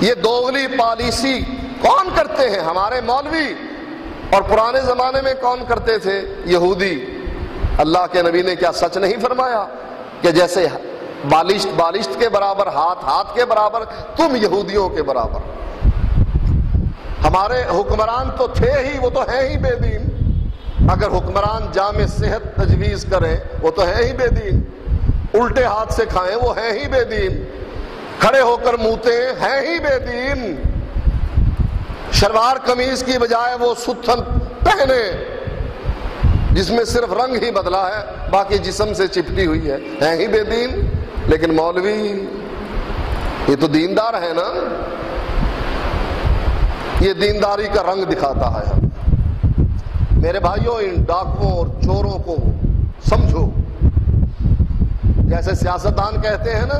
یہ دوغلی پالیسی کون کرتے ہیں؟ ہمارے مولوی. اور پرانے زمانے میں کون کرتے تھے؟ یہودی. اللہ کے نبی نے کیا سچ نہیں فرمایا کہ جیسے بالشت کے برابر ہاتھ کے برابر، تم یہودیوں کے برابر. ہمارے حکمران تو تھے ہی، وہ تو ہیں ہی بے دین. اگر حکمران جامع صحت تجویز کریں وہ تو ہے ہی بے دین. الٹے ہاتھ سے کھائیں وہ ہیں ہی بے دین. کھڑے ہو کر موتے ہیں ہی بے دین. شلوار قمیض کی بجائے وہ ستھن پہنے جس میں صرف رنگ ہی بدلا ہے، باقی جسم سے چپٹی ہوئی ہے، ہیں ہی بے دین. لیکن مولوی یہ تو دیندار ہے نا، یہ دینداری کا رنگ دکھاتا ہے. میرے بھائیوں، ان ڈاکوؤں اور چوروں کو سمجھو. جیسے سیاستدان کہتے ہیں نا،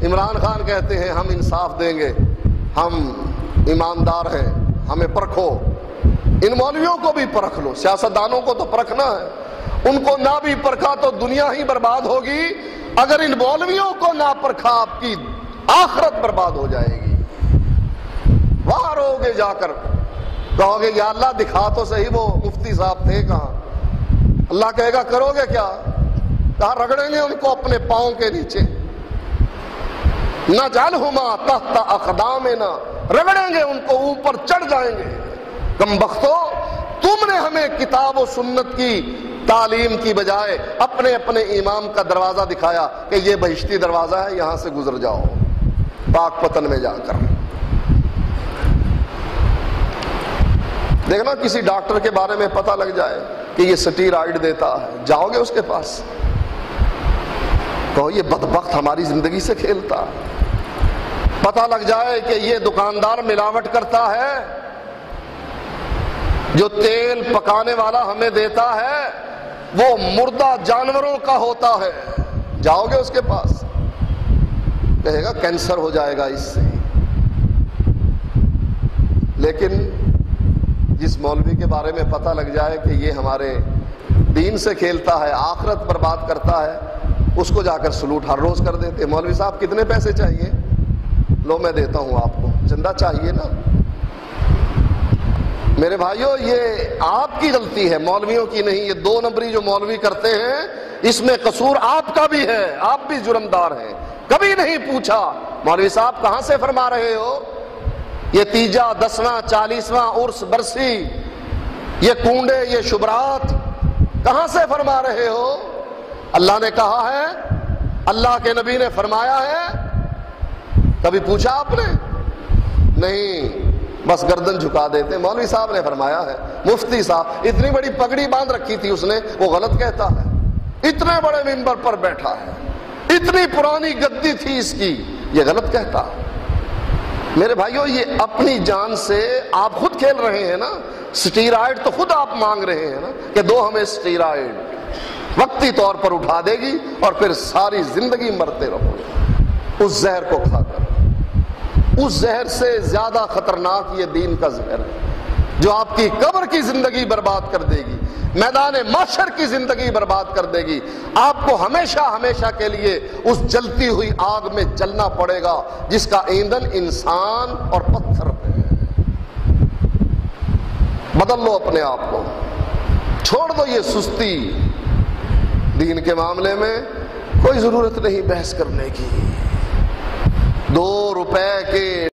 عمران خان کہتے ہیں ہم انصاف دیں گے، ہم ایماندار ہیں، ہمیں پرکھو. ان مولویوں کو بھی پرکھ لو. سیاستدانوں کو تو پرکھنا ہے، ان کو نہ بھی پرکھا تو دنیا ہی برباد ہوگی. اگر ان مولویوں کو نہ پرکھا آپ کی آخرت برباد ہو جائے گی. وہاں رو گے جا کر، کہو گے یا اللہ دکھا تو صحیح وہ مفتی صاحب تھے کہاں. اللہ کہے گا کرو گے کیا؟ کہاں رگڑیں گے ان کو اپنے پاؤں کے نیچے. نجعلہما تحت اقدامنا، رگڑیں گے ان کو، اوپر چڑھ جائیں گے. کم بختو، تم نے ہمیں کتاب و سنت کی تعلیم کی بجائے اپنے امام کا دروازہ دکھایا کہ یہ بہشتی دروازہ ہے، یہاں سے گزر جاؤ پاک پتن میں جا کر. دیکھنا کسی ڈاکٹر کے بارے میں پتہ لگ جائے کہ یہ سٹیرائڈ دیتا ہے، جاؤ گے اس کے پاس، کہو یہ بدبخت ہماری زندگی سے کھیلتا. پتہ لگ جائے کہ یہ دکاندار ملاوٹ کرتا ہے، جو تیل پکانے والا ہمیں دیتا ہے وہ مردہ جانوروں کا ہوتا ہے، جاؤ گے اس کے پاس، کہے گا کینسر ہو جائے گا اس سے. لیکن جس مولوی کے بارے میں پتہ لگ جائے کہ یہ ہمارے دین سے کھیلتا ہے، آخرت برباد کرتا ہے، اس کو جا کر سلوٹ ہر روز کر دیتے. مولوی صاحب کتنے پیسے چاہیے؟ لو میں دیتا ہوں آپ کو. چندہ چاہیے نا. میرے بھائیوں، یہ آپ کی غلطی ہے، مولویوں کی نہیں. یہ 2 نمبری جو مولوی کرتے ہیں اس میں قصور آپ کا بھی ہے، آپ بھی جرمدار ہیں. کبھی نہیں پوچھا مولوی صاحب کہاں سے فرما رہے ہو؟ یہ تیجا 10واں 40واں عرس برسی، یہ کنڈے، یہ شبرات کہاں سے فرما رہے ہو؟ اللہ نے کہا ہے، اللہ کے نبی نے فرمایا ہے. کبھی پوچھا آپ نے؟ نہیں، بس گردن جھکا دیتے. مولوی صاحب نے فرمایا ہے، مفتی صاحب اتنی بڑی پگڑی باندھ رکھی تھی اس نے، وہ غلط کہتا ہے. اتنے بڑے ممبر پر بیٹھا ہے، اتنی پرانی گدی تھی اس کی، یہ غلط کہتا. میرے بھائیوں، یہ اپنی جان سے آپ خود کھیل رہے ہیں نا. سٹیرائڈ تو خود آپ مانگ رہے ہیں نا کہ دو ہمیں سٹیرائڈ، وقتی طور پر اٹھا دے گی اور پھر ساری زندگی مرتے رہو گے اس زہر کو کھا کر. اس زہر سے زیادہ خطرناک یہ دین کا زہر ہے جو آپ کی قبر کی زندگی برباد کر دے گی، میدان محشر کی زندگی برباد کر دے گی. آپ کو ہمیشہ ہمیشہ کے لیے اس جلتی ہوئی آگ میں جلنا پڑے گا جس کا ایندھن انسان اور پتھر ہے. بدل لو اپنے آپ کو، چھوڑ دو یہ سستی. دین کے معاملے میں کوئی ضرورت نہیں بحث کرنے کی. 2 روپے کے